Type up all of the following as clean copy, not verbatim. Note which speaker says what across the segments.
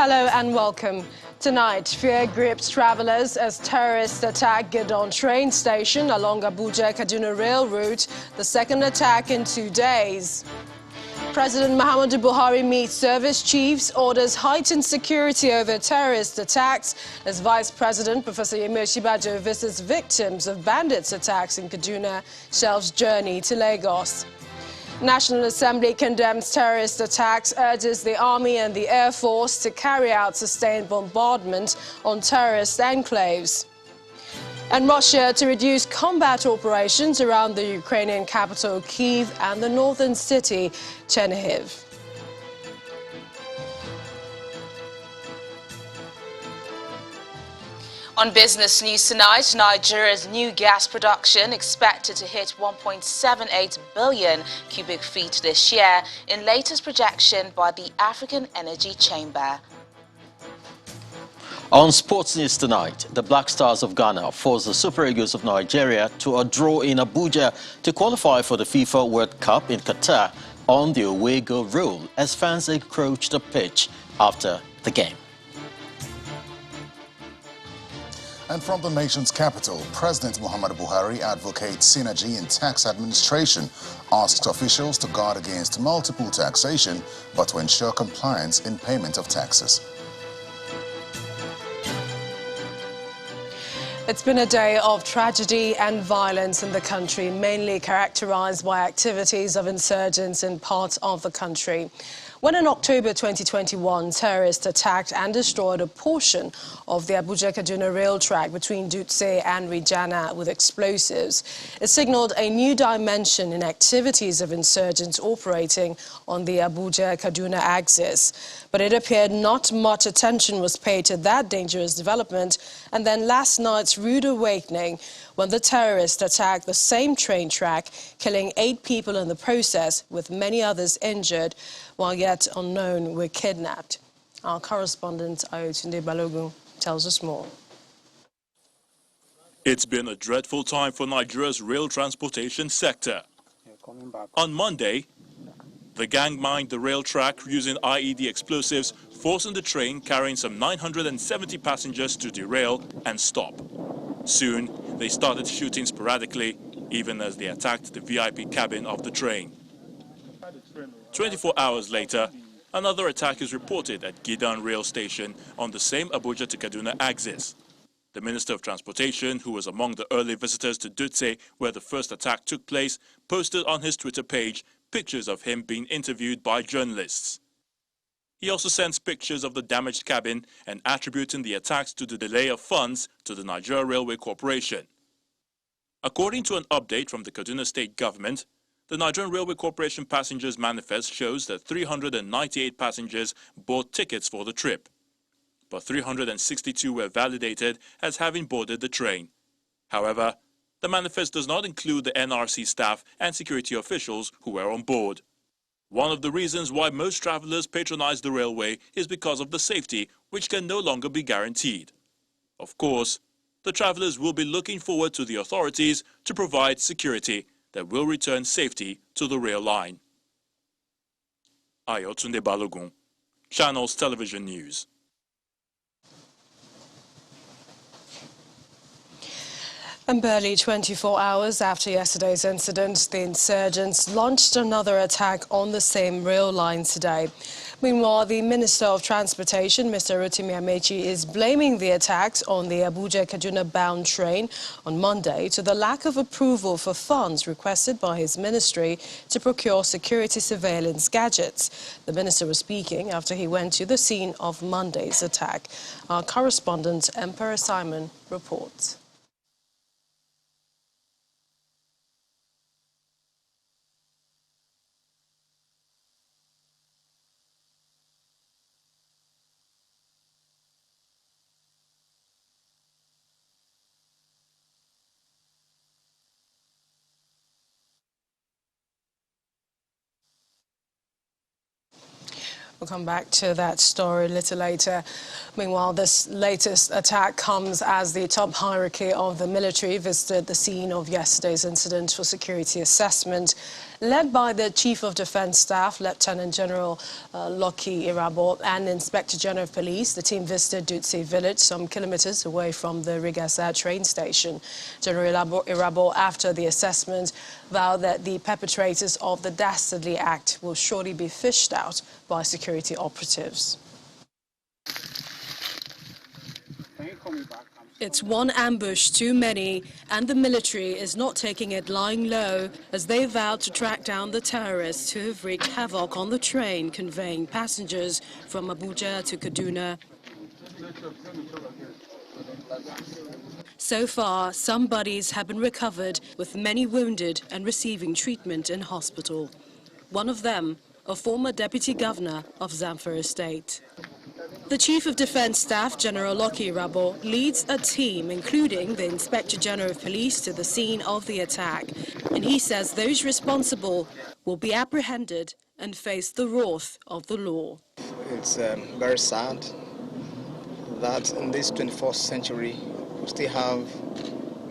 Speaker 1: Hello and welcome. Tonight, fear grips travelers as terrorists attack Gidon train station along Abuja-Kaduna rail route, the second attack in 2 days. President Muhammadu Buhari meets service chiefs, orders heightened security over terrorist attacks as Vice President Professor Yemi Osinbajo visits victims of bandits' attacks in Kaduna, shelves journey to Lagos. National Assembly condemns terrorist attacks, urges the Army and the Air Force to carry out sustained bombardment on terrorist enclaves. And Russia to reduce combat operations around the Ukrainian capital Kyiv and the northern city Chernihiv.
Speaker 2: On business news tonight, Nigeria's new gas production expected to hit 1.78 billion cubic feet this year in latest projection by the African Energy Chamber.
Speaker 3: On sports news tonight, the Black Stars of Ghana forced the Super Eagles of Nigeria to a draw in Abuja to qualify for the FIFA World Cup in Qatar on the away goal rule as fans encroached the pitch after the game.
Speaker 4: And from the nation's capital, President Muhammadu Buhari advocates synergy in tax administration, asks officials to guard against multiple taxation, but to ensure compliance in payment of taxes.
Speaker 1: It's been a day of tragedy and violence in the country, mainly characterized by activities of insurgents in parts of the country. When in October 2021, terrorists attacked and destroyed a portion of the Abuja-Kaduna rail track between Dutse and Rijana with explosives, it signaled a new dimension in activities of insurgents operating on the Abuja-Kaduna axis. But it appeared not much attention was paid to that dangerous development, and then last night's rude awakening when the terrorists attacked the same train track, killing 8 people in the process, with many others injured, while yet unknown were kidnapped. Our correspondent Ayotunde Balogun tells us more.
Speaker 5: It's been a dreadful time for Nigeria's rail transportation sector. On Monday, the gang mined the rail track using IED explosives, forcing the train carrying some 970 passengers to derail and stop. Soon, they started shooting sporadically, even as they attacked the VIP cabin of the train. 24 hours later, another attack is reported at Gidon rail station on the same Abuja to Kaduna axis. The Minister of Transportation, who was among the early visitors to Dutse, where the first attack took place, posted on his Twitter page pictures of him being interviewed by journalists. He also sends pictures of the damaged cabin and attributing the attacks to the delay of funds to the Nigeria Railway Corporation. According to an update from the Kaduna State Government, the Nigerian Railway Corporation Passengers Manifest shows that 398 passengers bought tickets for the trip, but 362 were validated as having boarded the train. However, the manifest does not include the NRC staff and security officials who were on board. One of the reasons why most travelers patronize the railway is because of the safety, which can no longer be guaranteed. Of course, the travelers will be looking forward to the authorities to provide security that will return safety to the rail line. Ayotunde Balogun, Channels Television News.
Speaker 1: And barely 24 hours after yesterday's incident, the insurgents launched another attack on the same rail line today. Meanwhile, the Minister of Transportation, Mr. Rotimi Amechi, is blaming the attacks on the Abuja-Kaduna bound train on Monday to the lack of approval for funds requested by his ministry to procure security surveillance gadgets. The minister was speaking after he went to the scene of Monday's attack. Our correspondent, Emperor Simon, reports. We'll come back to that story a little later. Meanwhile, this latest attack comes as the top hierarchy of the military visited the scene of yesterday's incident for security assessment. Led by the Chief of Defence Staff, Lieutenant General Lucky Irabor, and Inspector General of Police, the team visited Dutse village, some kilometres away from the Rigasa train station. General Irabor, after the assessment, vowed that the perpetrators of the dastardly act will surely be fished out by security operatives. It's one ambush too many, and the military is not taking it lying low as they vow to track down the terrorists who have wreaked havoc on the train conveying passengers from Abuja to Kaduna. So far, some bodies have been recovered, with many wounded and receiving treatment in hospital. One of them, a former deputy governor of Zamfara State. The Chief of Defence Staff, General Lucky Irabor, leads a team, including the Inspector General of Police, to the scene of the attack. And he says those responsible will be apprehended and face the wrath of the law.
Speaker 6: It's very sad that in this 21st century, we still have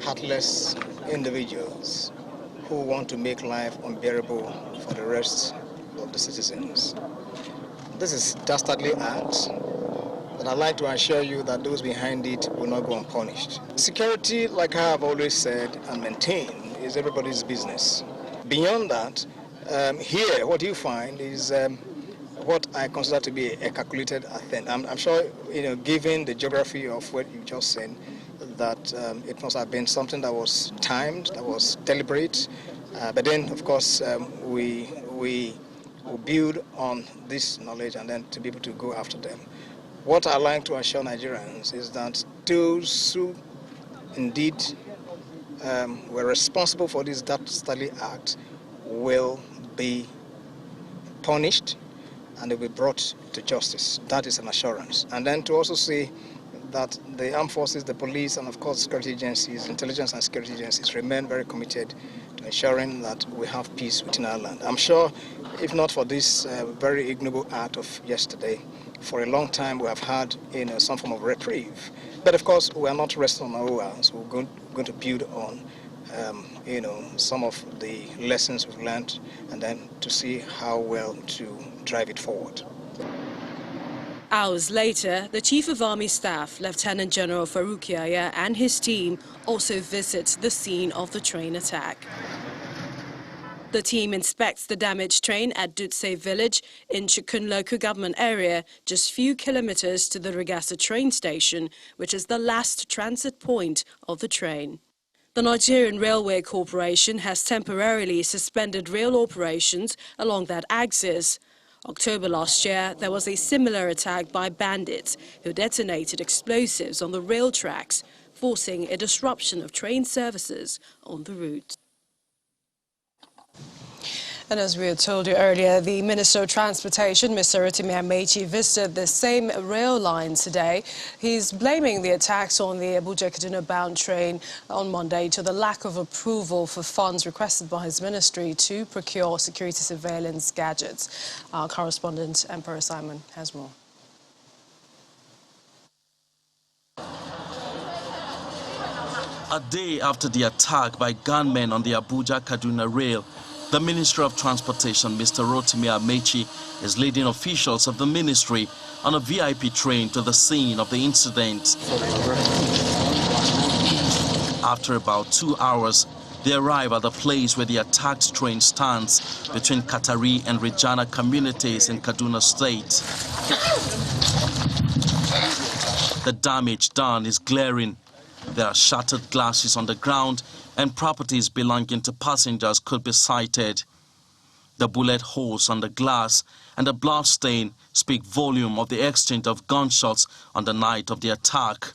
Speaker 6: heartless individuals who want to make life unbearable for the rest of the citizens. This is dastardly act, but I'd like to assure you that those behind it will not go unpunished. Security, like I have always said and maintained, is everybody's business. Beyond that, here what you find is what I consider to be a calculated attempt. I'm sure, given the geography of what you just said, that it must have been something that was timed, that was deliberate. But then, of course, we will build on this knowledge and then to be able to go after them. What I like to assure Nigerians is that those who indeed were responsible for this dastardly act will be punished and they will be brought to justice. That is an assurance. And then to also say that the armed forces, the police, and of course security agencies, intelligence and security agencies remain very committed to ensuring that we have peace within our land. I'm sure if not for this very ignoble act of yesterday, for a long time we have had some form of reprieve. But of course we are not resting on our laurels. We're going to build on some of the lessons we've learned and then to see how well to drive it forward.
Speaker 1: Hours later, the Chief of Army Staff, Lieutenant General Farouk Yahya, and his team also visits the scene of the train attack. The team inspects the damaged train at Dutse village in Chikun local government area, just few kilometers to the Rigasa train station, which is the last transit point of the train. The Nigerian Railway Corporation has temporarily suspended rail operations along that axis. October last year, there was a similar attack by bandits who detonated explosives on the rail tracks, forcing a disruption of train services on the route. And as we had told you earlier, the Minister of Transportation, Mr. Rotimi Amechi, visited the same rail line today. He's blaming the attacks on the Abuja-Kaduna bound train on Monday to the lack of approval for funds requested by his ministry to procure security surveillance gadgets. Our correspondent, Emperor Simon, has more.
Speaker 7: A day after the attack by gunmen on the Abuja-Kaduna rail, the Minister of Transportation, Mr. Rotimi Amechi, is leading officials of the ministry on a VIP train to the scene of the incident. After about 2 hours, they arrive at the place where the attacked train stands between Katari and Rijana communities in Kaduna State. The damage done is glaring. There are shattered glasses on the ground and properties belonging to passengers could be sighted. The bullet holes on the glass and the blood stain speak volume of the exchange of gunshots on the night of the attack.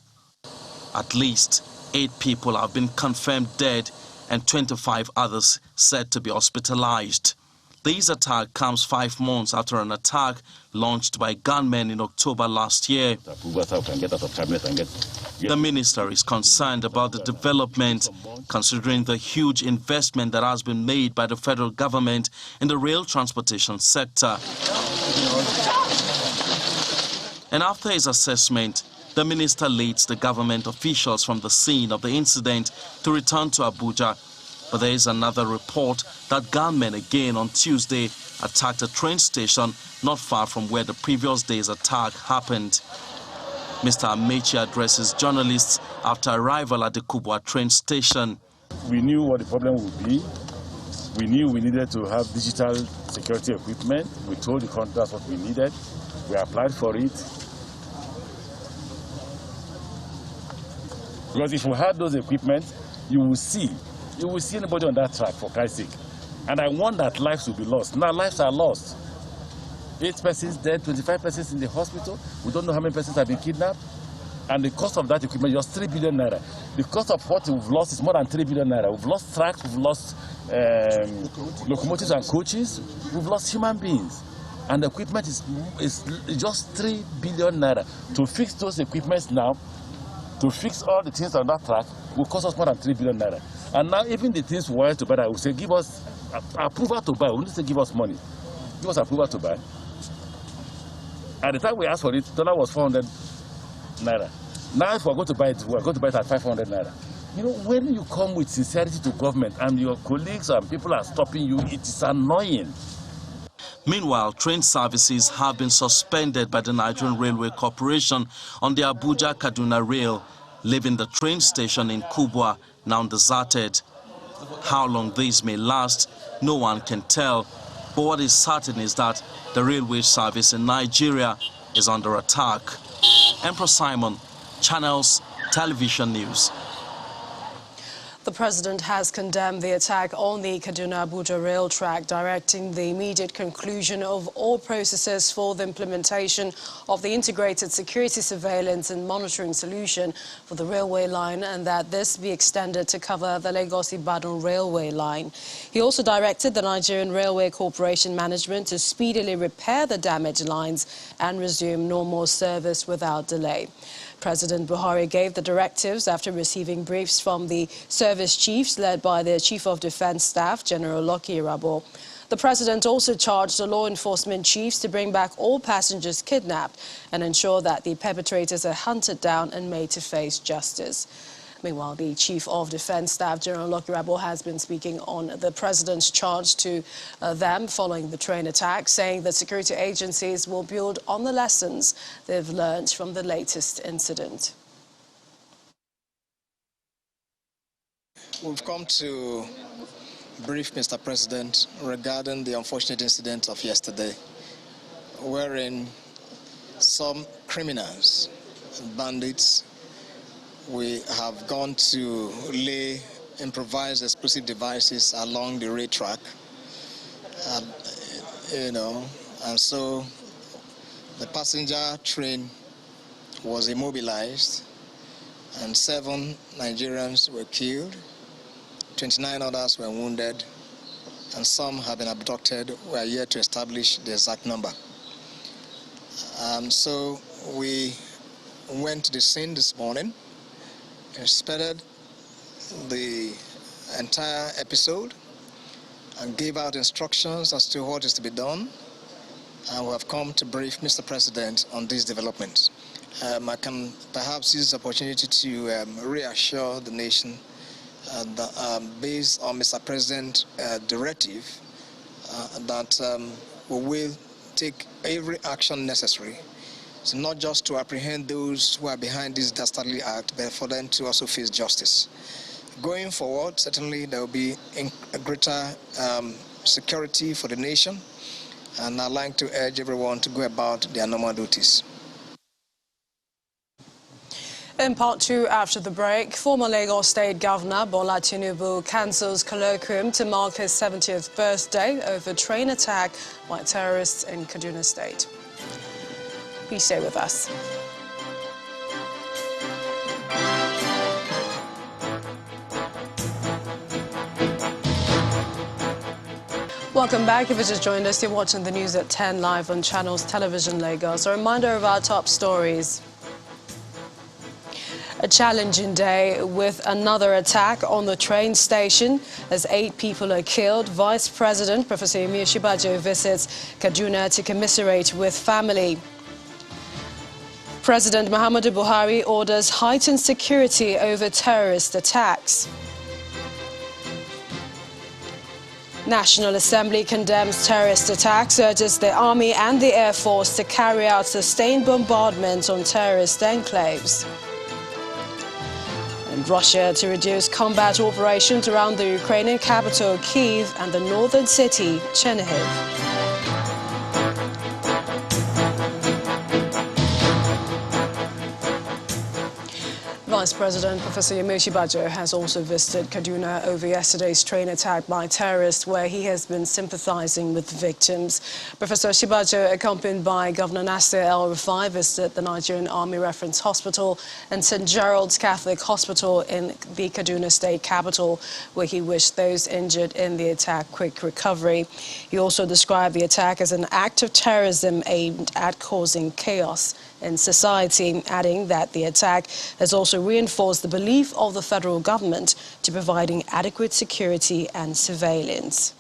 Speaker 7: At least 8 people have been confirmed dead and 25 others said to be hospitalized. This attack comes 5 months after an attack launched by gunmen in October last year. The minister is concerned about the development, considering the huge investment that has been made by the federal government in the rail transportation sector. And after his assessment, the minister leads the government officials from the scene of the incident to return to Abuja But there is another report that gunmen again on Tuesday attacked a train station not far from where the previous day's attack happened. Mr. Amechi addresses journalists after arrival at the Kubwa train station.
Speaker 8: We knew what the problem would be. We knew we needed to have digital security equipment. We told the country that's what we needed. We applied for it. Because if we had those equipment, you will see anybody on that track, for Christ's sake. And I want that lives will be lost. Now lives are lost. 8 persons dead, 25 persons in the hospital. We don't know how many persons have been kidnapped. And the cost of that equipment is just 3 billion naira. The cost of what we've lost is more than 3 billion naira. We've lost tracks, we've lost locomotives and coaches, we've lost human beings. And the equipment is just 3 billion naira. To fix those equipments now, to fix all the things on that track, will cost us more than 3 billion naira. And now even the things we wanted to buy, we say give us approval to buy. We need to give us money. Give us approval to buy. At the time we asked for it, the dollar was 400 naira. Now if we're going to buy it, we're going to buy it at 500 naira. You know, when you come with sincerity to government and your colleagues and people are stopping you, it is annoying.
Speaker 7: Meanwhile, train services have been suspended by the Nigerian Railway Corporation on the Abuja-Kaduna rail, leaving the train station in Kubwa now deserted. How long this may last, no one can tell. But what is certain is that the railway service in Nigeria is under attack. Emperor Simon, Channels Television News.
Speaker 1: The president has condemned the attack on the Kaduna-Abuja rail track, directing the immediate conclusion of all processes for the implementation of the integrated security surveillance and monitoring solution for the railway line, and that this be extended to cover the Lagos-Ibadan railway line. He also directed the Nigerian Railway Corporation management to speedily repair the damaged lines and resume normal service without delay. President Buhari gave the directives after receiving briefs from the service chiefs led by the Chief of Defense Staff, General Lucky Irabor. The president also charged the law enforcement chiefs to bring back all passengers kidnapped and ensure that the perpetrators are hunted down and made to face justice. Meanwhile, the Chief of Defense Staff, General Lucky Irabor, has been speaking on the president's charge to them following the train attack, saying that security agencies will build on the lessons they've learned from the latest incident.
Speaker 6: We've come to brief Mr. President regarding the unfortunate incident of yesterday, wherein some criminals, bandits, we have gone to lay improvised explosive devices along the rail track, and so the passenger train was immobilized and 7 Nigerians were killed, 29 others were wounded, and some have been abducted. We are yet to establish the exact number. So we went to the scene this morning, inspected the entire episode and gave out instructions as to what is to be done, and we have come to brief Mr. President on these developments. I can perhaps use this opportunity to reassure the nation that based on Mr. President's directive that we will take every action necessary. So not just to apprehend those who are behind this dastardly act, but for them to also face justice. Going forward, certainly there will be a greater security for the nation, and I'd like to urge everyone to go about their normal duties.
Speaker 1: In part 2, after the break, former Lagos State Governor Bola Tinubu cancels colloquium to mark his 70th birthday over train attack by terrorists in Kaduna State. Please stay with us. Welcome back. If you just joined us, you're watching the news at 10 live on Channels Television Lagos. A reminder of our top stories. A challenging day with another attack on the train station as 8 people are killed. Vice President Professor Yemi Osinbajo visits Kaduna to commiserate with family. President Muhammadu Buhari orders heightened security over terrorist attacks. National Assembly condemns terrorist attacks, urges the Army and the Air Force to carry out sustained bombardments on terrorist enclaves. And Russia to reduce combat operations around the Ukrainian capital Kyiv and the northern city Chernihiv. Vice President Professor Yemi Osinbajo has also visited Kaduna over yesterday's train attack by terrorists, where he has been sympathizing with the victims. Professor Osinbajo, accompanied by Governor Nasir El-Rufai, visited the Nigerian Army Reference Hospital and St. Gerald's Catholic Hospital in the Kaduna State capital, where he wished those injured in the attack quick recovery. He also described the attack as an act of terrorism aimed at causing chaos in society, adding that the attack has also reinforced the belief of the federal government to providing adequate security and surveillance.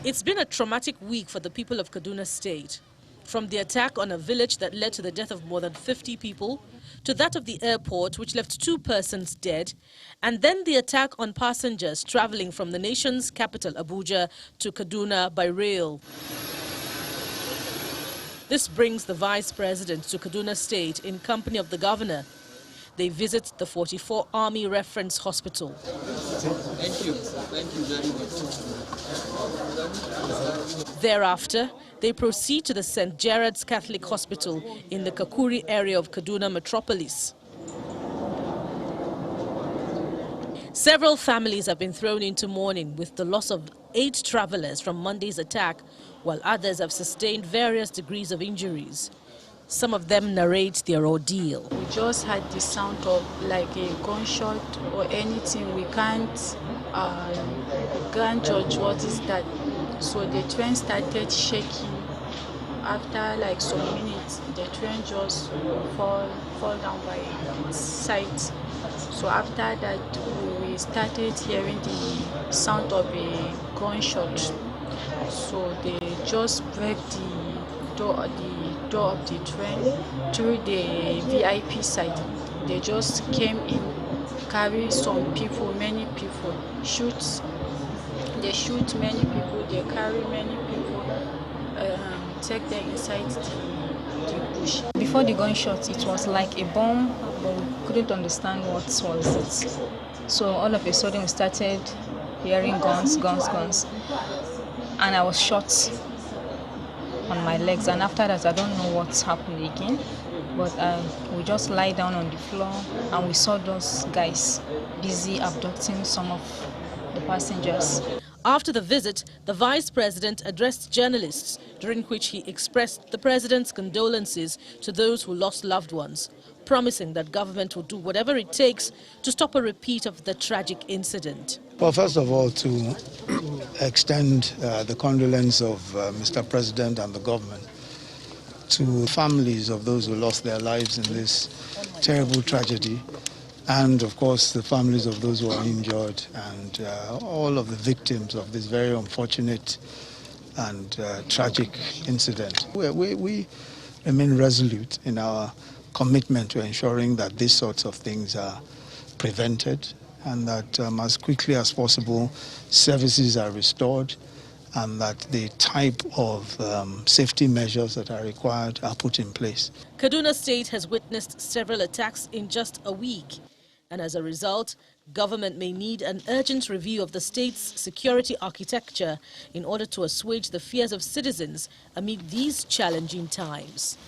Speaker 9: It's been a traumatic week for the people of Kaduna State. From the attack on a village that led to the death of more than 50 people, to that of the airport which left 2 persons dead, and then the attack on passengers traveling from the nation's capital Abuja to Kaduna by rail. This brings the Vice President to Kaduna State in company of the Governor. They visit the 44 Army Reference Hospital.
Speaker 10: Thank you. Thank you very much.
Speaker 9: Thereafter, they proceed to the St. Gerald's Catholic Hospital in the Kakuri area of Kaduna metropolis. Several families have been thrown into mourning with the loss of 8 travelers from Monday's attack, while others have sustained various degrees of injuries. Some of them narrate their ordeal.
Speaker 11: We just had the sound of like a gunshot or anything. We can't judge what is that. So the train started shaking. After like some minutes, the train just fall down by its side. So after that, we started hearing the sound of a gunshot. So they just break the door of the train through the VIP side. They just came in, carry some people, many people, they shoot many people, they carry many people, take them inside the bush.
Speaker 12: Before the gunshot, it was like a bomb, but we couldn't understand what was it. So all of a sudden we started hearing guns. And I was shot on my legs, and after that I don't know what's happened again, but we just lie down on the floor and we saw those guys busy abducting some of the passengers.
Speaker 9: After the visit, the Vice President addressed journalists, during which he expressed the President's condolences to those who lost loved ones, promising that government will do whatever it takes to stop a repeat of the tragic incident.
Speaker 13: Well, first of all, to extend the condolence of Mr. President and the government to families of those who lost their lives in this terrible tragedy, and of course the families of those who are injured, and all of the victims of this very unfortunate and tragic incident. We remain resolute in our commitment to ensuring that these sorts of things are prevented, and that as quickly as possible services are restored, and that the type of safety measures that are required are put in place.
Speaker 9: Kaduna State has witnessed several attacks in just a week, and as a result, government may need an urgent review of the state's security architecture in order to assuage the fears of citizens amid these challenging times.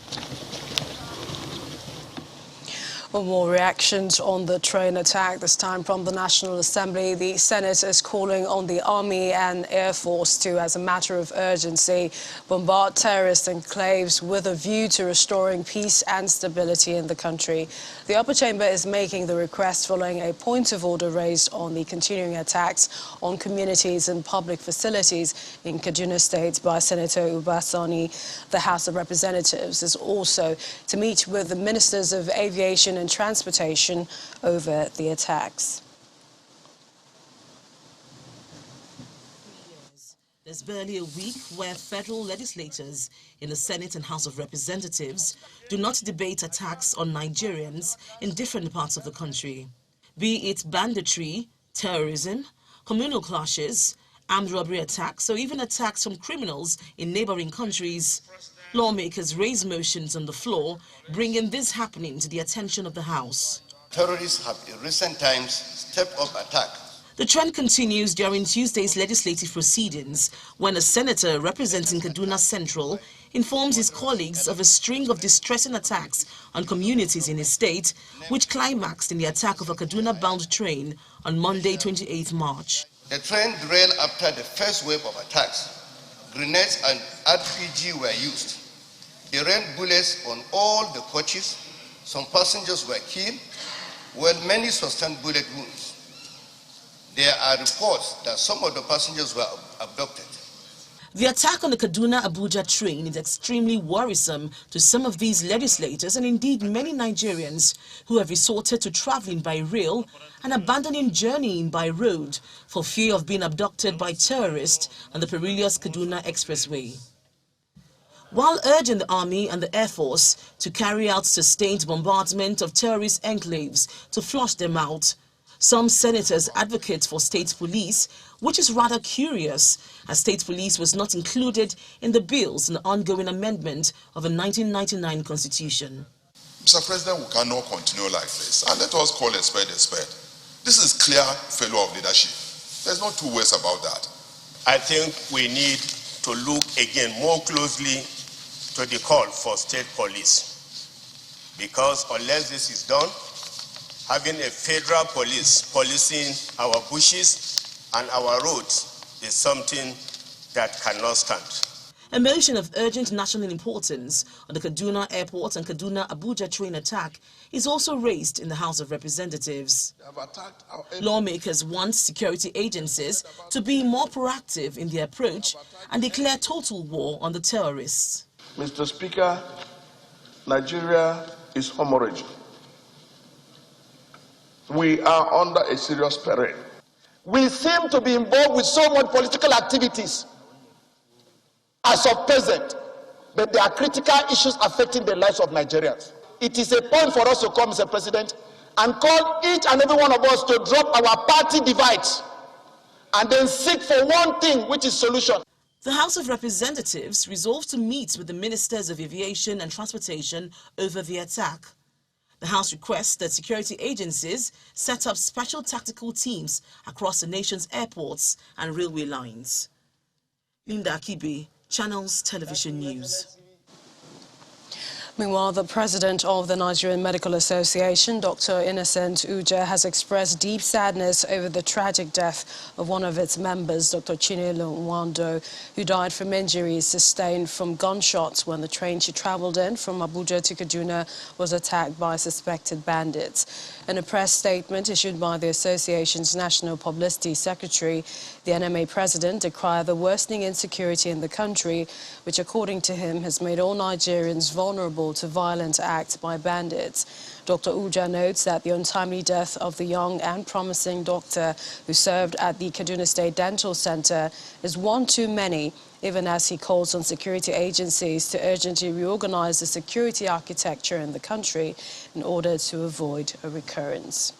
Speaker 1: More reactions on the train attack, this time from the National Assembly. The Senate is calling on the Army and Air Force to, as a matter of urgency, bombard terrorist enclaves with a view to restoring peace and stability in the country. The upper chamber is making the request following a point of order raised on the continuing attacks on communities and public facilities in Kaduna State by Senator Uba Sani. The House of Representatives is also to meet with the Ministers of Aviation and Transportation over the attacks.
Speaker 14: There's barely a week where federal legislators in the Senate and House of Representatives do not debate attacks on Nigerians in different parts of the country. be it banditry, terrorism, communal clashes, armed robbery attacks, or even attacks from criminals in neighboring countries. Lawmakers raise motions on the floor, bringing this happening to the attention of the House.
Speaker 15: Terrorists have in recent times stepped up attack.
Speaker 14: The trend continues during Tuesday's legislative proceedings when a senator representing Kaduna Central informs his colleagues of a string of distressing attacks on communities in his state, which climaxed in the attack of a Kaduna-bound train on Monday, 28 March.
Speaker 15: The train derailed after the first wave of attacks. Grenades and RPG were used. They rained bullets on all the coaches. Some passengers were killed, while many sustained bullet wounds. There are reports that some of the passengers were abducted.
Speaker 14: The attack on the Kaduna-Abuja train is extremely worrisome to some of these legislators and indeed many Nigerians who have resorted to traveling by rail and abandoning journeying by road for fear of being abducted by terrorists on the perilous Kaduna Expressway. While urging the Army and the Air Force to carry out sustained bombardment of terrorist enclaves to flush them out, some senators advocate for state police, which is rather curious, as state police was not included in the bills in the ongoing amendment of the 1999 Constitution.
Speaker 16: Mr. President, we cannot continue like this, and let us call a spade a spade. This is clear failure of leadership. There's no two ways about that.
Speaker 17: I think we need to look again more closely to the call for state police, because unless this is done, having a federal police policing our bushes and our roads is something that cannot stand.
Speaker 14: A motion of urgent national importance on the Kaduna Airport and Kaduna-Abuja train attack is also raised in the House of Representatives. Lawmakers want security agencies to be more proactive in their approach and declare total war on the terrorists.
Speaker 18: Mr. Speaker, Nigeria is hemorrhaging. We are under a serious peril.
Speaker 19: We seem to be involved with so much political activities as of present, but there are critical issues affecting the lives of Nigerians. It is a point for us to come, Mr. President, and call each and every one of us to drop our party divides and then seek for one thing, which is solution.
Speaker 14: The House of Representatives resolved to meet with the Ministers of Aviation and Transportation over the attack. The House requests that security agencies set up special tactical teams across the nation's airports and railway lines. Linda Akibe, Channels Television News.
Speaker 1: Meanwhile, the president of the Nigerian Medical Association, Dr. Innocent Uja, has expressed deep sadness over the tragic death of one of its members, Dr. Chinelo Nwando, who died from injuries sustained from gunshots when the train she traveled in from Abuja to Kaduna was attacked by suspected bandits. In a press statement issued by the association's National Publicity Secretary, the NMA president decried the worsening insecurity in the country, which, according to him, has made all Nigerians vulnerable to violent acts by bandits. Dr. Uja notes that the untimely death of the young and promising doctor who served at the Kaduna State Dental Center is one too many, even as he calls on security agencies to urgently reorganize the security architecture in the country in order to avoid a recurrence.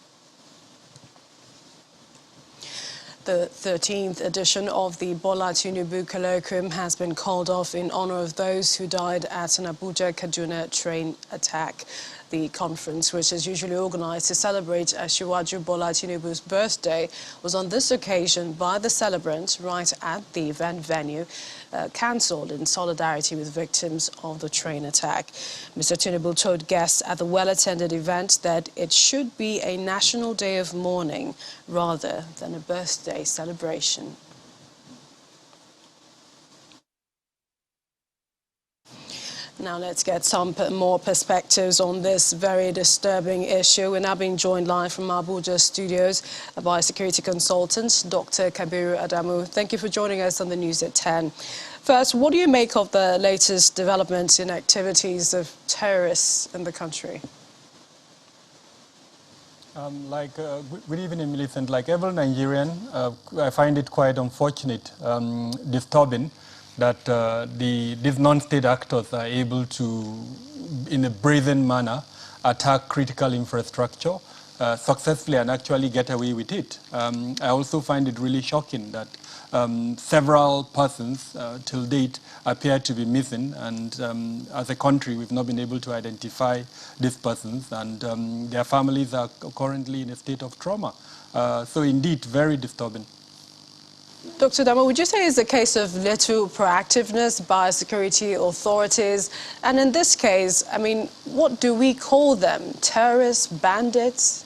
Speaker 1: The 13th edition of the Bola Tinubu colloquium has been called off in honor of those who died at an Abuja-Kaduna train attack. The conference, which is usually organized to celebrate Asiwaju Bola Tinubu's birthday, was on this occasion by the celebrant right at the event venue, cancelled in solidarity with victims of the train attack. Mr. Tinubu told guests at the well-attended event that it should be a national day of mourning rather than a birthday celebration. Now let's get some more perspectives on this very disturbing issue. We're now being joined live from Abuja studios by security consultant Dr. Kabiru Adamu. Thank you for joining us on the news at 10. First, what do you make of the latest developments in activities of terrorists in the country?
Speaker 20: Good evening, Millicent. Like every Nigerian, I find it quite unfortunate, disturbing, that these non-state actors are able to, in a brazen manner, attack critical infrastructure successfully and actually get away with it. I also find it really shocking that several persons till date appear to be missing, and as a country we've not been able to identify these persons, and their families are currently in a state of trauma. So indeed, very disturbing.
Speaker 1: Dr. Dama, would you say it's a case of little proactiveness by security authorities? And in this case, I mean, what do we call them? Terrorists, bandits?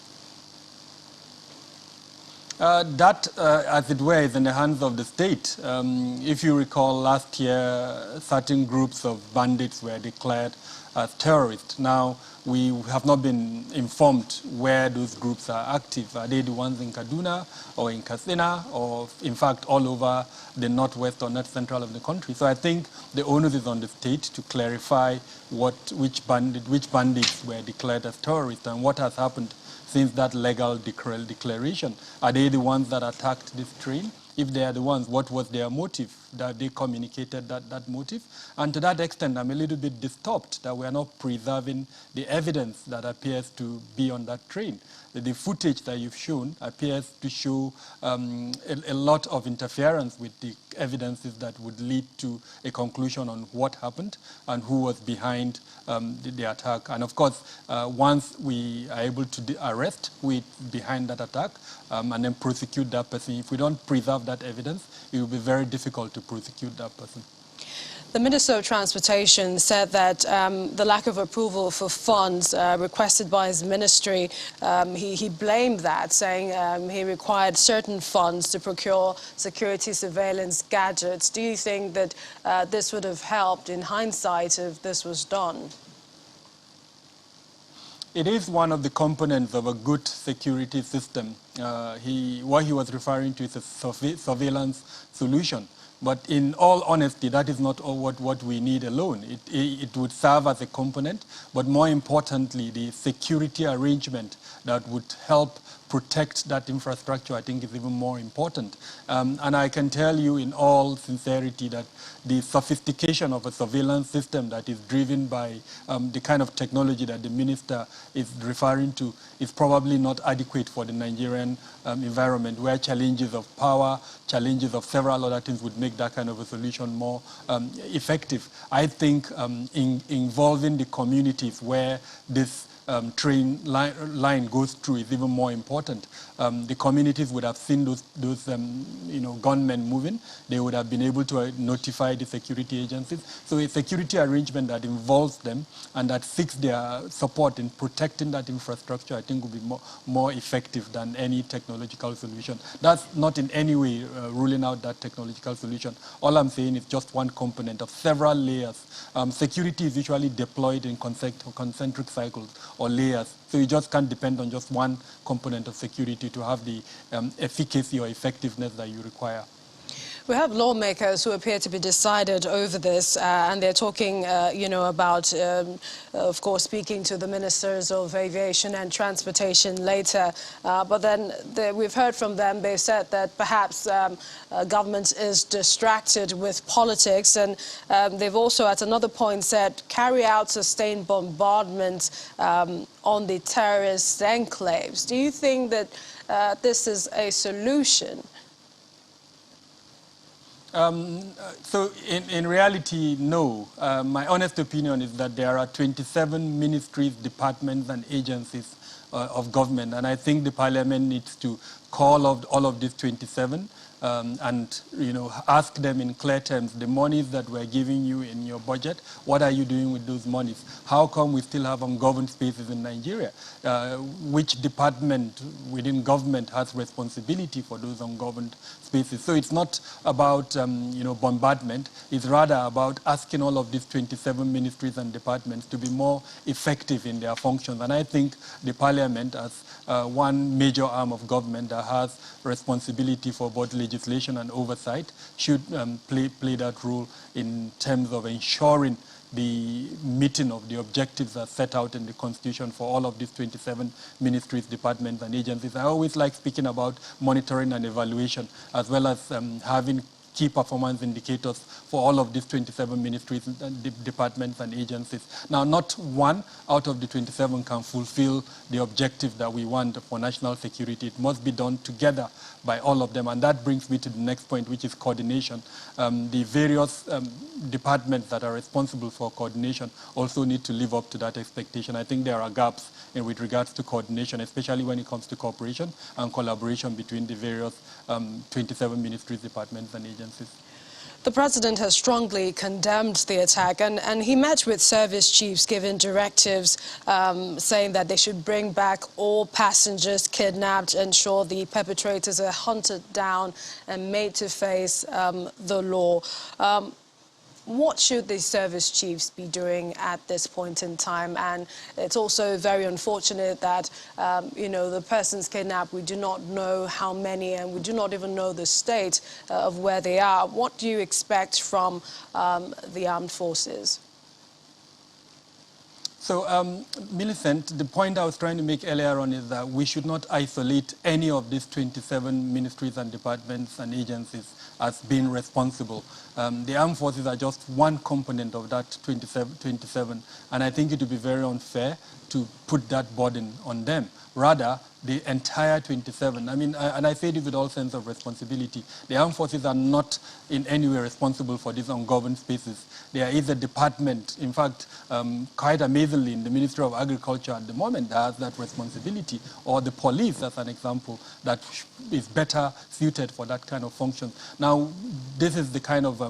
Speaker 20: That, as it were, is in the hands of the state. If you recall, last year, certain groups of bandits were declared as terrorists. Now, we have not been informed where those groups are active. Are they the ones in Kaduna or in Katsina, or in fact all over the northwest or north central of the country? So I think the onus is on the state to clarify which bandits were declared as terrorists and what has happened since that legal declaration. Are they the ones that attacked this train? If they are the ones, what was their motive? That they communicated that motive? And to that extent, I'm a little bit disturbed that we are not preserving the evidence that appears to be on that train. The footage that you've shown appears to show a lot of interference with the evidences that would lead to a conclusion on what happened and who was behind the attack. And of course, once we are able to arrest who behind that attack and then prosecute that person, if we don't preserve that evidence, it will be very difficult to prosecute that person.
Speaker 1: The Minister of Transportation said that the lack of approval for funds requested by his ministry, he blamed that, saying he required certain funds to procure security surveillance gadgets. Do you think that this would have helped in hindsight if this was done?
Speaker 20: It is one of the components of a good security system. What he was referring to is a surveillance solution. But in all honesty, that is not all what we need alone. It would serve as a component, but more importantly, the security arrangement that would help protect that infrastructure, I think, is even more important. And I can tell you in all sincerity that the sophistication of a surveillance system that is driven by the kind of technology that the minister is referring to is probably not adequate for the Nigerian environment, where challenges of power, challenges of several other things would make that kind of a solution more effective. I think involving the communities where this train line goes through is even more important. The communities would have seen those gunmen moving. They would have been able to notify the security agencies. So a security arrangement that involves them and that seeks their support in protecting that infrastructure, I think, will be more effective than any technological solution. That's not in any way ruling out that technological solution. All I'm saying is just one component of several layers. Security is usually deployed in concentric cycles or layers. So you just can't depend on just one component of security to have the efficacy or effectiveness that you require.
Speaker 1: We have lawmakers who appear to be decided over this, and they're talking, about, of course, speaking to the ministers of aviation and transportation later. But then we've heard from them. They've said that perhaps government is distracted with politics, and they've also, at another point, said carry out sustained bombardment on the terrorist enclaves. Do you think that this is a solution?
Speaker 20: So in reality, no. My honest opinion is that there are 27 ministries, departments and agencies of government, and I think the parliament needs to call all of these 27 and ask them in clear terms, the monies that we're giving you in your budget, what are you doing with those monies? How come we still have ungoverned spaces in Nigeria? Which department within government has responsibility for those ungoverned spaces? So it's not about bombardment. It's rather about asking all of these 27 ministries and departments to be more effective in their functions. And I think the parliament, as one major arm of government that has responsibility for both legislation and oversight, should play that role in terms of ensuring the meeting of the objectives that are set out in the Constitution for all of these 27 ministries, departments, and agencies. I always like speaking about monitoring and evaluation, as well as having key performance indicators for all of these 27 ministries, and departments and agencies. Now, not one out of the 27 can fulfill the objective that we want for national security. It must be done together by all of them. And that brings me to the next point, which is coordination. The various departments that are responsible for coordination also need to live up to that expectation. I think there are gaps with regards to coordination, especially when it comes to cooperation and collaboration between the various 27 ministries, departments and agencies.
Speaker 1: The president has strongly condemned the attack, and he met with service chiefs giving directives saying that they should bring back all passengers kidnapped, ensure the perpetrators are hunted down and made to face the law. What should the service chiefs be doing at this point in time? And it's also very unfortunate that, you know, the persons kidnapped, we do not know how many, and we do not even know the state of where they are. What do you expect from the armed forces?
Speaker 20: So, Millicent, the point I was trying to make earlier on is that we should not isolate any of these 27 ministries and departments and agencies as being responsible. The armed forces are just one component of that 27, and I think it would be very unfair to put that burden on them. Rather, the entire 27, I mean, and I say this with all sense of responsibility, the armed forces are not in any way responsible for these ungoverned spaces. There is a department, in fact, quite amazingly, in the Ministry of Agriculture at the moment that has that responsibility, or the police, as an example, that is better suited for that kind of function. Now, this is the kind of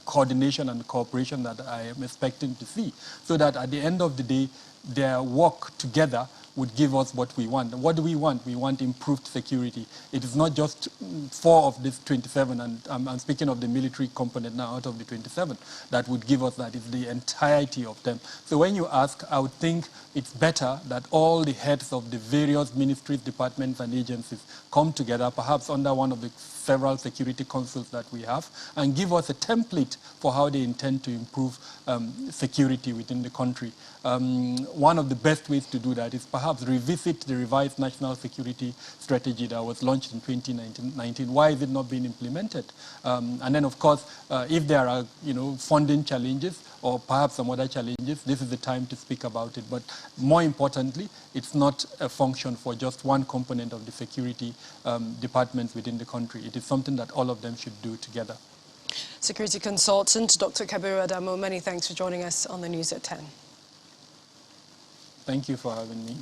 Speaker 20: coordination and cooperation that I am expecting to see, so that at the end of the day, their work together would give us what we want. What do we want? We want improved security. It is not just 4 of these 27, and I'm speaking of the military component now out of the 27, that would give us that. It's the entirety of them. So when you ask, I would think it's better that all the heads of the various ministries, departments, and agencies come together, perhaps under one of the several security councils that we have, and give us a template for how they intend to improve security within the country. One of the best ways to do that is perhaps revisit the revised national security strategy that was launched in 2019. Why is it not being implemented? And then, of course, if there are, you know, funding challenges or perhaps some other challenges, this is the time to speak about it. But more importantly, it's not a function for just one component of the security departments within the country. It is something that all of them should do together.
Speaker 1: Security consultant Dr. Kabiru Adamu, many thanks for joining us on the News at 10.
Speaker 20: Thank you for having me.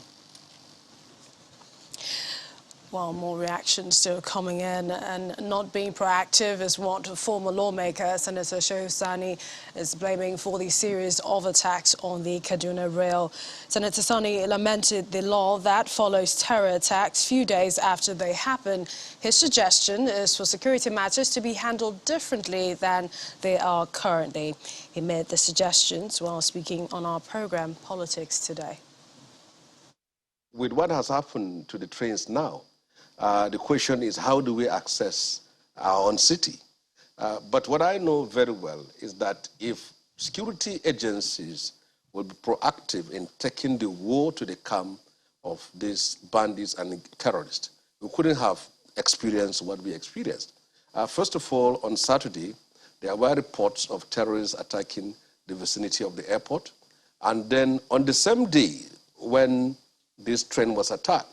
Speaker 1: Well, more reactions still coming in, and not being proactive is what former lawmaker Senator Shehu Sani is blaming for the series of attacks on the Kaduna Rail. Senator Sani lamented the law that follows terror attacks few days after they happen. His suggestion is for security matters to be handled differently than they are currently. He made the suggestions while speaking on our program, Politics Today.
Speaker 21: With what has happened to the trains now, the question is, how do we access our own city? But what I know very well is that if security agencies will be proactive in taking the war to the camp of these bandits and terrorists, we couldn't have experienced what we experienced. First of all, on Saturday, there were reports of terrorists attacking the vicinity of the airport. And then on the same day, when this train was attacked,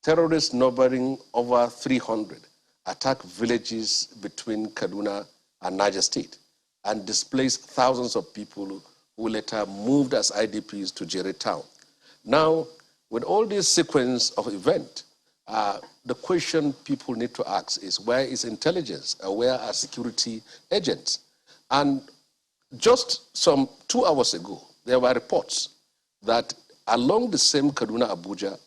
Speaker 21: terrorists numbering over 300 attacked villages between Kaduna and Niger State and displaced thousands of people who later moved as IDPs to Jere Town. Now, with all this sequence of events, the question people need to ask is, where is intelligence? Where are security agents? And just some 2 hours ago, there were reports that along the same Kaduna-Abuja,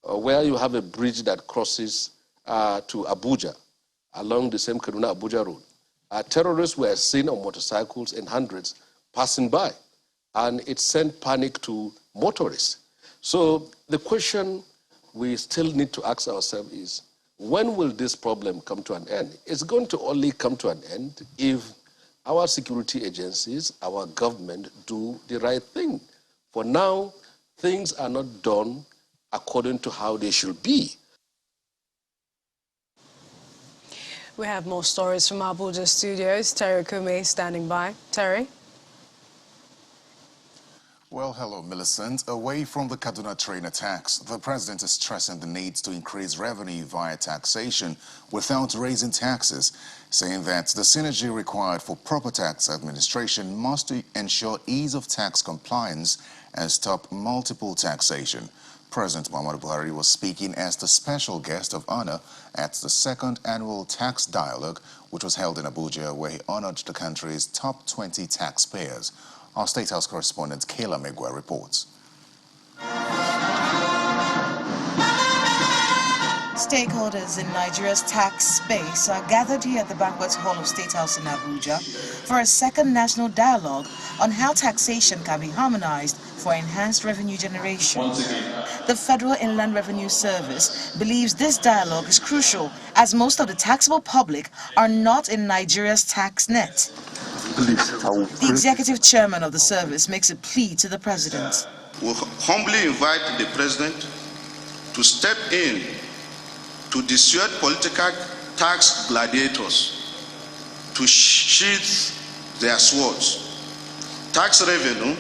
Speaker 21: where you have a bridge that crosses to Abuja, along the same Kaduna-Abuja road, terrorists were seen on motorcycles in hundreds passing by, and it sent panic to motorists. So the question we still need to ask ourselves is, when will this problem come to an end? It's going to only come to an end if our security agencies, our government, do the right thing. For now, things are not done according to how they should be.
Speaker 1: We have more stories from our Abuja studios. Terry Kume standing by. Terry?
Speaker 4: Well, hello, Millicent. Away from the Kaduna train attacks, the president is stressing the need to increase revenue via taxation without raising taxes, saying that the synergy required for proper tax administration must ensure ease of tax compliance and stop multiple taxation. President Muhammadu Buhari was speaking as the special guest of honor at the second annual tax dialogue, which was held in Abuja, where he honored the country's top 20 taxpayers. Our State House correspondent Kayla Megwa reports.
Speaker 2: Stakeholders in Nigeria's tax space are gathered here at the Banquet Hall of State House in Abuja for a second national dialogue on how taxation can be harmonized for enhanced revenue generation. The Federal Inland Revenue Service believes this dialogue is crucial as most of the taxable public are not in Nigeria's tax net. The executive chairman of the service makes a plea to the president.
Speaker 22: We humbly invite the president to step in to dissuade political tax gladiators to sheath their swords. Tax revenue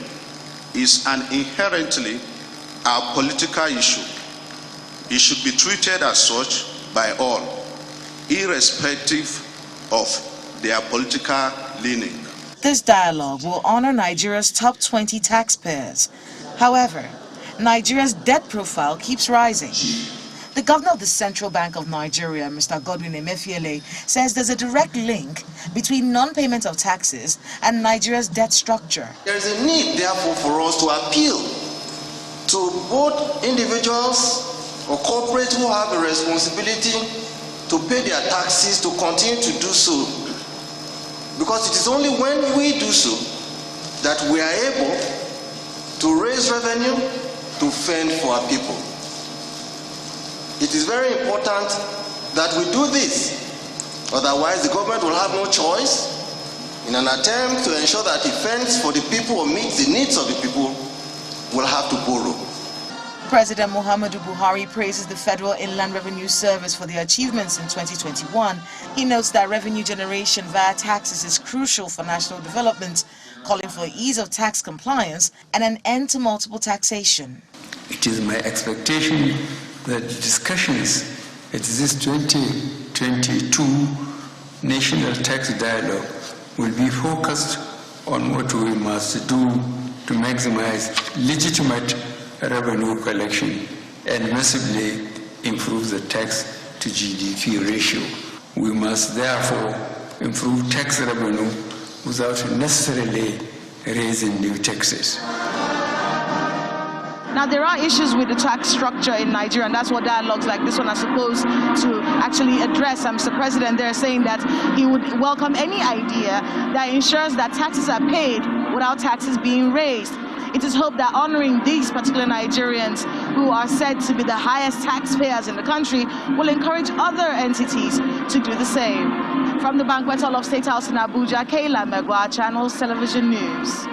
Speaker 22: is an inherently a political issue. It should be treated as such by all, irrespective of their political leaning.
Speaker 2: This dialogue will honor Nigeria's top 20 taxpayers. However, Nigeria's debt profile keeps rising. The governor of the Central Bank of Nigeria, Mr. Godwin Emefiele, says there's a direct link between non-payment of taxes and Nigeria's debt structure.
Speaker 23: There is a need, therefore, for us to appeal to both individuals or corporates who have a responsibility to pay their taxes to continue to do so. Because it is only when we do so that we are able to raise revenue to fend for our people. It is very important that we do this, otherwise the government will have no choice in an attempt to ensure that it fends for the people or meets the needs of the people, will have to borrow.
Speaker 2: President Muhammadu Buhari praises the Federal Inland Revenue Service for their achievements in 2021. He notes that revenue generation via taxes is crucial for national development, calling for ease of tax compliance and an end to multiple taxation.
Speaker 24: It is my expectation that the discussions at this 2022 National Tax Dialogue will be focused on what we must do to maximize legitimate revenue collection and massively improve the tax to GDP ratio. We must therefore improve tax revenue without necessarily raising new taxes.
Speaker 2: Now, there are issues with the tax structure in Nigeria, and that's what dialogues like this one are supposed to actually address. Mr. President there saying that he would welcome any idea that ensures that taxes are paid without taxes being raised. It is hoped that honoring these particular Nigerians who are said to be the highest taxpayers in the country will encourage other entities to do the same. From the Banquet Hall of State House in Abuja, Kayla Megwa, Channels Television News.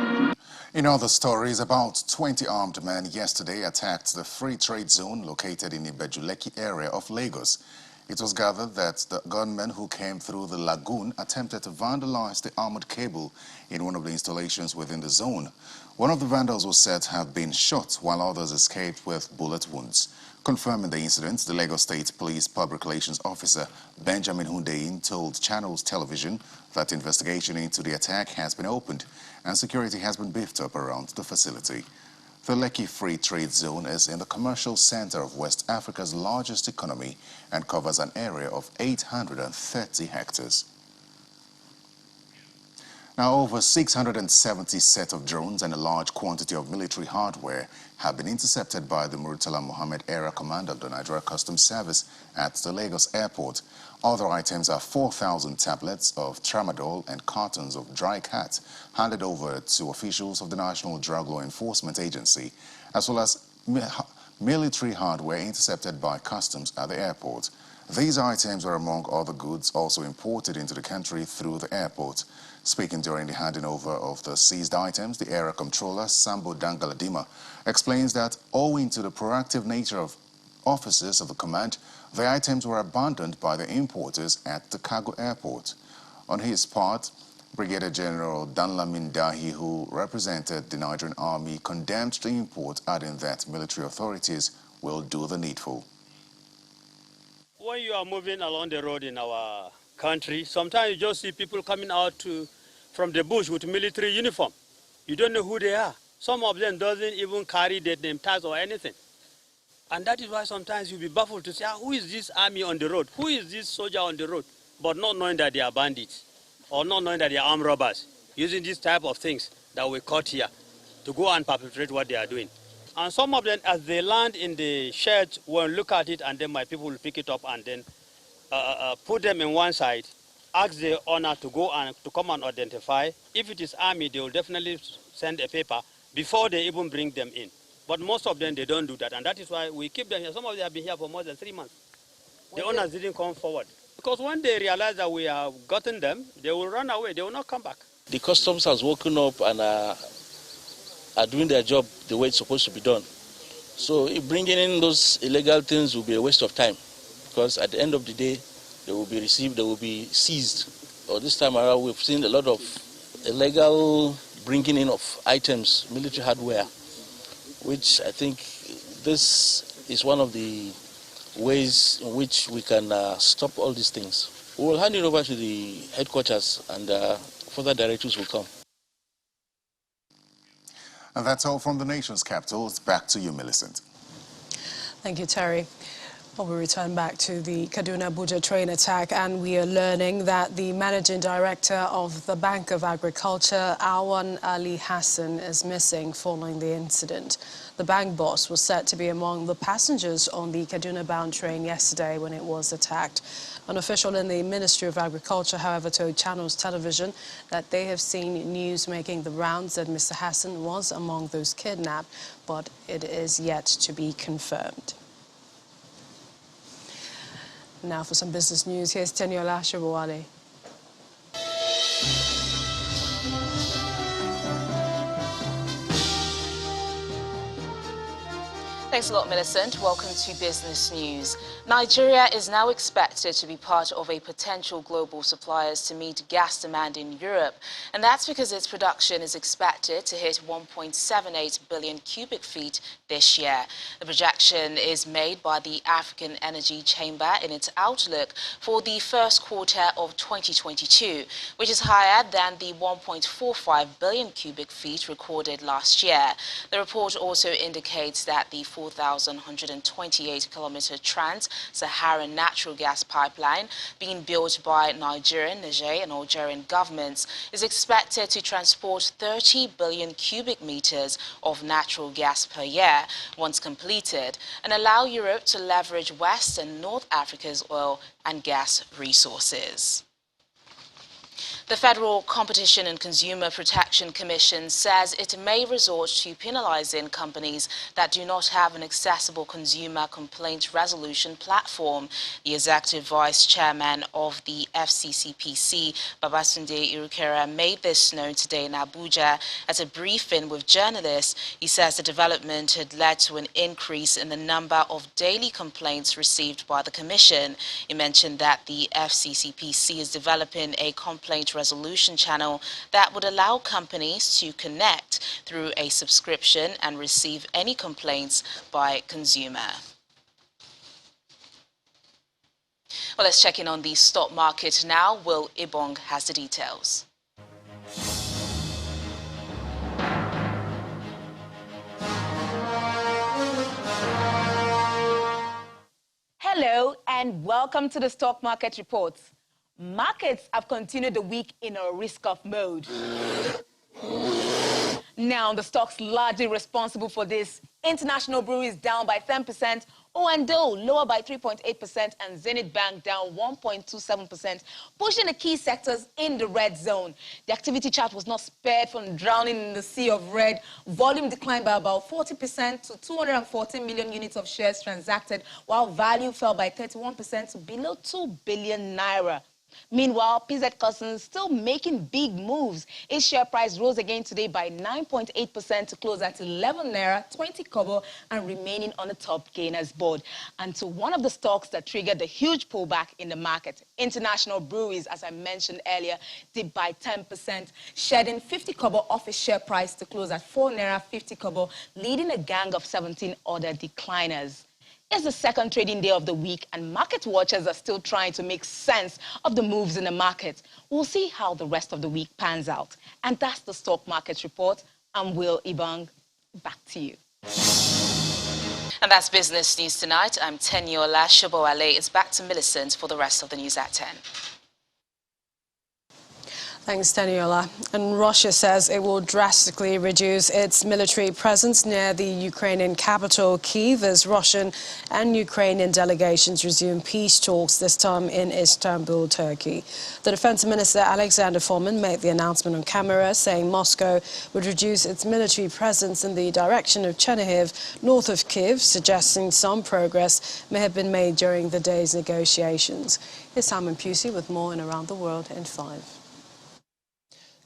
Speaker 4: In other stories, about 20 armed men yesterday attacked the free trade zone located in the Ibejuleki area of Lagos. It was gathered that the gunmen who came through the lagoon attempted to vandalize the armored cable in one of the installations within the zone. One of the vandals was said to have been shot, while others escaped with bullet wounds. Confirming the incident, the Lagos State Police Public Relations Officer Benjamin Hundeyin told Channels Television that investigation into the attack has been opened and security has been beefed up around the facility. The Lekki Free Trade Zone is in the commercial center of West Africa's largest economy and covers an area of 830 hectares. Now, over 670 sets of drones and a large quantity of military hardware have been intercepted by the Murtala Mohammed Area Command of the Nigeria Customs Service at the Lagos airport. Other items are 4,000 tablets of tramadol and cartons of dry cat handed over to officials of the National Drug Law Enforcement Agency, as well as military hardware intercepted by customs at the airport. These items are among other goods also imported into the country through the airport. Speaking during the handing over of the seized items, the Area Comptroller, Sambo Dangaladima, explains that owing to the proactive nature of officers of the command, The items were abandoned by the importers at the cargo airport. On his part, Brigadier General Danlamin Dahi, who represented the Nigerian Army, condemned the import, adding that military authorities will do the needful.
Speaker 3: When you are moving along the road in our country, sometimes you just see people coming out from the bush with military uniform. You don't know who they are. Some of them doesn't even carry their name tags or anything. And that is why sometimes you'll be baffled to say, who is this army on the road? Who is this soldier on the road? But not knowing that they are bandits or not knowing that they are armed robbers, using these type of things that we caught here to go and perpetrate what they are doing. And some of them, as they land in the sheds, will look at it and then my people will pick it up and then put them in one side, ask the owner to go and to come and identify. If it is army, they will definitely send a paper before they even bring them in. But most of them, they don't do that, and that is why we keep them here. Some of them have been here for more than 3 months. The owners didn't come forward. Because when they realize that we have gotten them, they will run away. They will not come back.
Speaker 5: The customs has woken up and are doing their job the way it's supposed to be done. So bringing in those illegal things will be a waste of time, because at the end of the day, they will be received, they will be seized. Or this time around, we've seen a lot of illegal bringing in of items, military hardware, which I think this is one of the ways in which we can stop all these things. We will hand it over to the headquarters and further directives will come.
Speaker 4: And that's all from the nation's capital. It's back to you, Millicent.
Speaker 1: Thank you, Terry. Well, we return back to the Kaduna-Abuja train attack, and we are learning that the managing director of the Bank of Agriculture, Awan Ali Hassan, is missing following the incident. The bank boss was said to be among the passengers on the Kaduna-bound train yesterday when it was attacked. An official in the Ministry of Agriculture, however, told Channels Television that they have seen news making the rounds that Mr. Hassan was among those kidnapped, but it is yet to be confirmed. Now for some business news, here's Teniola Shirwale.
Speaker 7: Thanks a lot, Millicent. Welcome to Business News. Nigeria is now expected to be part of a potential global suppliers to meet gas demand in Europe, and that's because its production is expected to hit 1.78 billion cubic feet this year. The projection is made by the African Energy Chamber in its outlook for the first quarter of 2022, which is higher than the 1.45 billion cubic feet recorded last year. The report also indicates that the 4,128-kilometer Trans-Saharan natural gas pipeline being built by Nigerian, Niger and Algerian governments is expected to transport 30 billion cubic meters of natural gas per year once completed and allow Europe to leverage West and North Africa's oil and gas resources. The Federal Competition and Consumer Protection Commission says it may resort to penalizing companies that do not have an accessible consumer complaint resolution platform. The Executive Vice Chairman of the FCCPC, Babatunde Irukera, made this known today in Abuja at a briefing with journalists. He says the development had led to an increase in the number of daily complaints received by the Commission. He mentioned that the FCCPC is developing a complaint resolution channel that would allow companies to connect through a subscription and receive any complaints by consumer. Well, let's check in on the stock market now. Will Ibong has the details.
Speaker 8: Hello and welcome to the Stock Market Report. Markets have continued the week in a risk-off mode. Now, the stocks largely responsible for this. International Brewery is down by 10%, O&O lower by 3.8%, and Zenith Bank down 1.27%, pushing the key sectors in the red zone. The activity chart was not spared from drowning in the sea of red. Volume declined by about 40% to 214 million units of shares transacted, while value fell by 31% to below 2 billion naira. Meanwhile, PZ Cussons still making big moves. Its share price rose again today by 9.8% to close at 11 naira 20 kobo and remaining on the top gainers board. And to one of the stocks that triggered the huge pullback in the market, International Breweries, as I mentioned earlier, dipped by 10%, shedding 50 kobo off its share price to close at 4 naira 50 kobo, leading a gang of 17 other decliners. It's the second trading day of the week, and market watchers are still trying to make sense of the moves in the market. We'll see how the rest of the week pans out. And that's the Stock Market Report. I'm Will Ibang. Back to you.
Speaker 7: And that's Business News Tonight. I'm Teniola Shobowale. It's back to Millicent for the rest of the news at 10.
Speaker 1: Thanks, Teniola. And Russia says it will drastically reduce its military presence near the Ukrainian capital, Kyiv, as Russian and Ukrainian delegations resume peace talks, this time in Istanbul, Turkey. The Defense Minister, Alexander Fomin, made the announcement on camera, saying Moscow would reduce its military presence in the direction of Chernihiv, north of Kyiv, suggesting some progress may have been made during the day's negotiations. Here's Simon Pusey with more in Around the World in 5.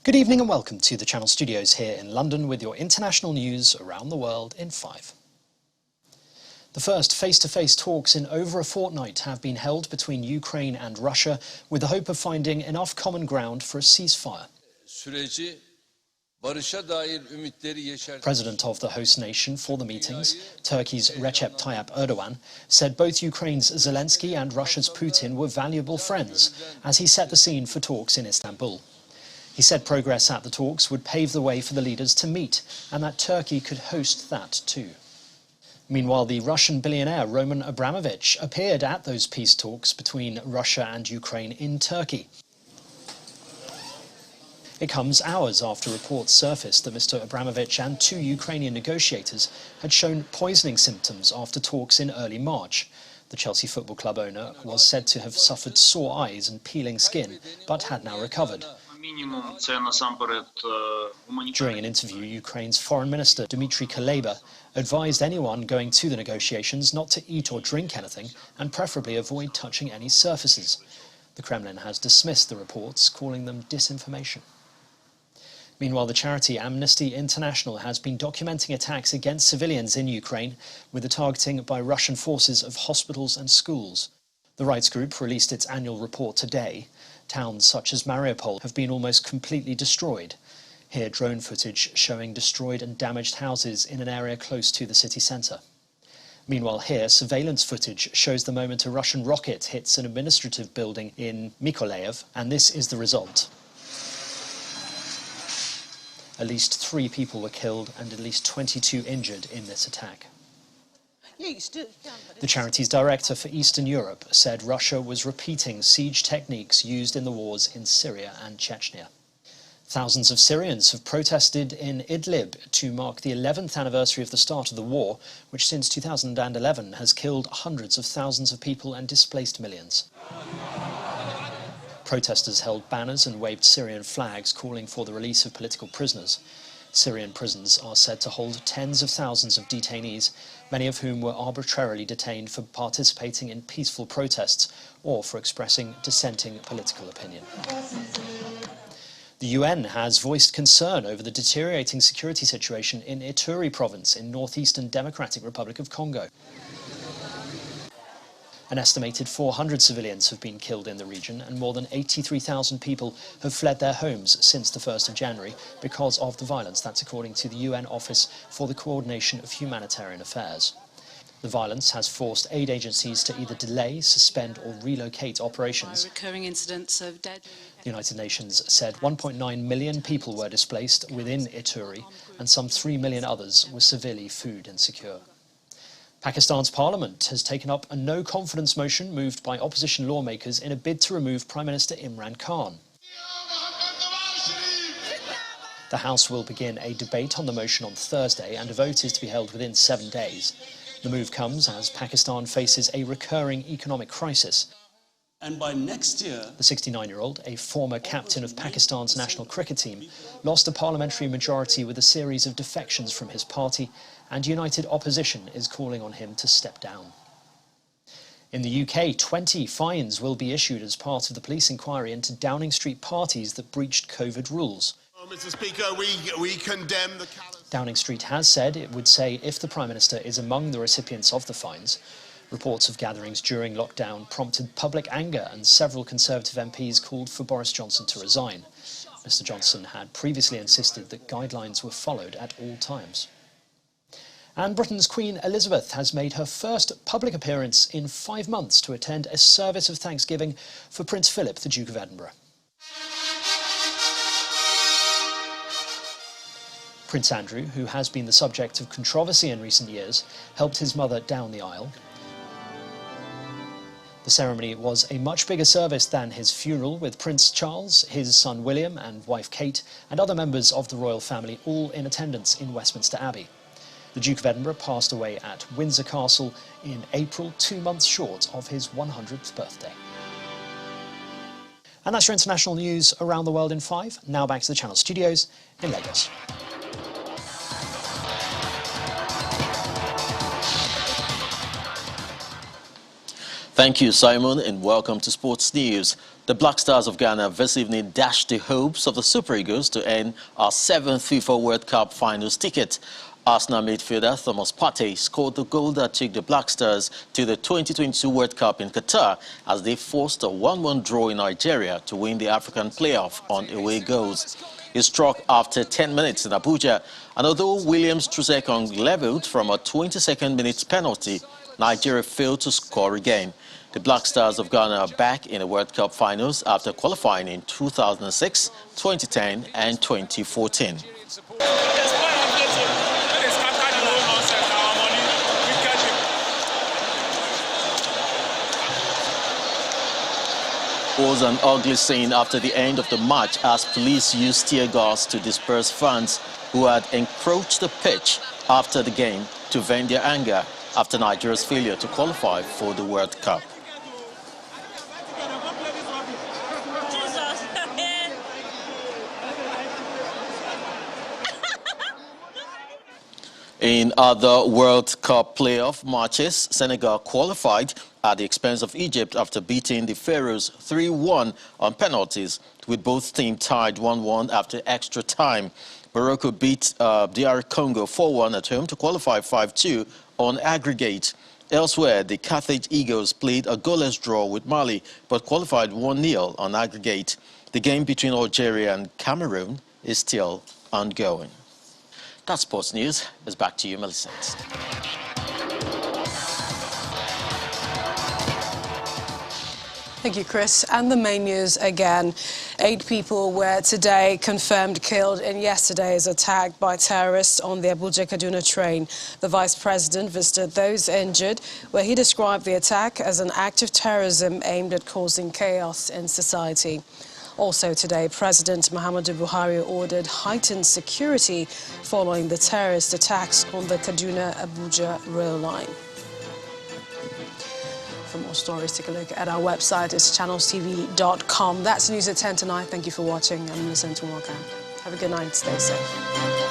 Speaker 6: Good evening and welcome to the Channel Studios here in London with your international news around the world in 5. The first face-to-face talks in over a fortnight have been held between Ukraine and Russia with the hope of finding enough common ground for a ceasefire. President of the host nation for the meetings, Turkey's Recep Tayyip Erdogan, said both Ukraine's Zelensky and Russia's Putin were valuable friends as he set the scene for talks in Istanbul. He said progress at the talks would pave the way for the leaders to meet, and that Turkey could host that too. Meanwhile, the Russian billionaire Roman Abramovich appeared at those peace talks between Russia and Ukraine in Turkey. It comes hours after reports surfaced that Mr. Abramovich and 2 Ukrainian negotiators had shown poisoning symptoms after talks in early March. The Chelsea Football Club owner was said to have suffered sore eyes and peeling skin, but had now recovered. During an interview, Ukraine's Foreign Minister Dmytro Kuleba advised anyone going to the negotiations not to eat or drink anything and preferably avoid touching any surfaces. The Kremlin has dismissed the reports, calling them disinformation. Meanwhile, the charity Amnesty International has been documenting attacks against civilians in Ukraine with the targeting by Russian forces of hospitals and schools. The rights group released its annual report today. Towns such as Mariupol have been almost completely destroyed. Here, drone footage showing destroyed and damaged houses in an area close to the city centre. Meanwhile, here, surveillance footage shows the moment a Russian rocket hits an administrative building in Mykolaiv, and this is the result. At least 3 people were killed and at least 22 injured in this attack. The charity's director for Eastern Europe said Russia was repeating siege techniques used in the wars in Syria and Chechnya. Thousands of Syrians have protested in Idlib to mark the 11th anniversary of the start of the war, which since 2011 has killed hundreds of thousands of people and displaced millions. Protesters held banners and waved Syrian flags calling for the release of political prisoners. Syrian prisons are said to hold tens of thousands of detainees, many of whom were arbitrarily detained for participating in peaceful protests or for expressing dissenting political opinion. The UN has voiced concern over the deteriorating security situation in Ituri province in northeastern Democratic Republic of Congo. An estimated 400 civilians have been killed in the region, and more than 83,000 people have fled their homes since the 1st of January because of the violence. That's according to the UN Office for the Coordination of Humanitarian Affairs. The violence has forced aid agencies to either delay, suspend or relocate operations.
Speaker 10: Recurring incidents of dead.
Speaker 6: The United Nations said 1.9 million people were displaced within Ituri, and some 3 million others were severely food insecure. Pakistan's parliament has taken up a no-confidence motion moved by opposition lawmakers in a bid to remove Prime Minister Imran Khan. The House will begin a debate on the motion on Thursday, and a vote is to be held within 7 days. The move comes as Pakistan faces a recurring economic crisis.
Speaker 11: And by next year,
Speaker 6: the 69-year-old, a former captain of Pakistan's national cricket team, lost a parliamentary majority with a series of defections from his party, and united opposition is calling on him to step down. In the UK, 20 fines will be issued as part of the police inquiry into Downing Street parties that breached COVID rules.
Speaker 9: Mr. Speaker, we condemn the...
Speaker 6: Downing Street has said it would say if the Prime Minister is among the recipients of the fines. Reports of gatherings during lockdown prompted public anger, and several Conservative MPs called for Boris Johnson to resign. Mr. Johnson had previously insisted that guidelines were followed at all times. And Britain's Queen Elizabeth has made her first public appearance in 5 months to attend a service of thanksgiving for Prince Philip, the Duke of Edinburgh. Prince Andrew, who has been the subject of controversy in recent years, helped his mother down the aisle. The ceremony was a much bigger service than his funeral, with Prince Charles, his son William and wife Kate, and other members of the royal family all in attendance in Westminster Abbey. The Duke of Edinburgh passed away at Windsor Castle in April, 2 months short of his 100th birthday. And that's your international news around the world in 5. Now back to the Channel studios in Lagos.
Speaker 10: Thank you, Simon, and welcome to Sports News. The Black Stars of Ghana this evening dashed the hopes of the Super Eagles to earn our 7th FIFA World Cup finals ticket. Arsenal midfielder Thomas Partey scored the goal that took the Black Stars to the 2022 World Cup in Qatar as they forced a 1-1 draw in Nigeria to win the African playoff on away goals. He struck after 10 minutes in Abuja, and although Williams Troost-Ekong levelled from a 22nd minute penalty, Nigeria failed to score again. The Black Stars of Ghana are back in the World Cup finals after qualifying in 2006, 2010 and 2014. It was an ugly scene after the end of the match as police used tear gas to disperse fans who had encroached the pitch after the game to vent their anger after Nigeria's failure to qualify for the World Cup. In other World Cup playoff matches, Senegal qualified at the expense of Egypt after beating the Pharaohs 3-1 on penalties, with both teams tied 1-1 after extra time. Morocco beat DR Congo 4-1 at home to qualify 5-2 on aggregate. Elsewhere, the Carthage Eagles played a goalless draw with Mali, but qualified 1-0 on aggregate. The game between Algeria and Cameroon is still ongoing. That's Sports News. It's back to you, Millicent.
Speaker 1: Thank you, Chris. And the main news again. 8 people were today confirmed killed in yesterday's attack by terrorists on the Abuja-Kaduna train. The Vice President visited those injured, where he described the attack as an act of terrorism aimed at causing chaos in society. Also today, President Muhammadu Buhari ordered heightened security following the terrorist attacks on the Kaduna-Abuja rail line. For more stories, take a look at our website. It's channelstv.com. That's news at 10 tonight. Thank you for watching. I'm Millicent Nwaka. Have a good night. Stay safe.